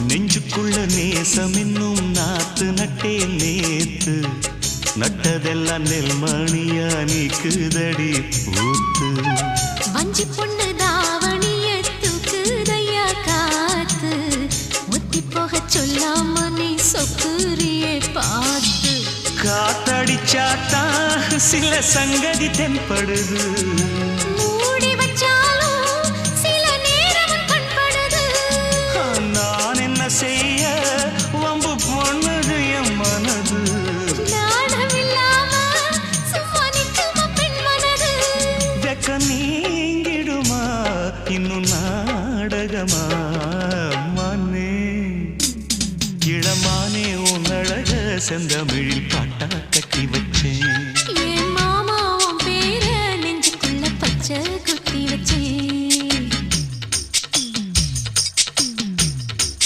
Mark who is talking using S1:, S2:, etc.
S1: நெஞ்சுக்குள்ள நேசம் இன்னும் நாத்து நட்டே நேத்து நட்டதெல்லாம் நெல்மணியா நீக்குதடி பூத்து
S2: வஞ்சி பொண்ணு தாவணிய தூக்குதையா காத்து முத்தி போக சொல்லாம நீ சொக்குரியே பார்த்து
S1: காத்தடிச்சாத்தான் சில சங்கதி தென்படுது
S2: மூடி வச்சாலும் சில நேரம் கண்படுது
S1: நான் என்ன செய்ய வம்பு பொண்ணுது என் மனது
S2: நாடமில்லாம சும்மா நிற்குமா பெண் மனது
S1: வெக்க நீங்கிடுமா இன்னும் நாடகமா மானே இளமானே உன் அழக செந்தமிழில் பாட்டா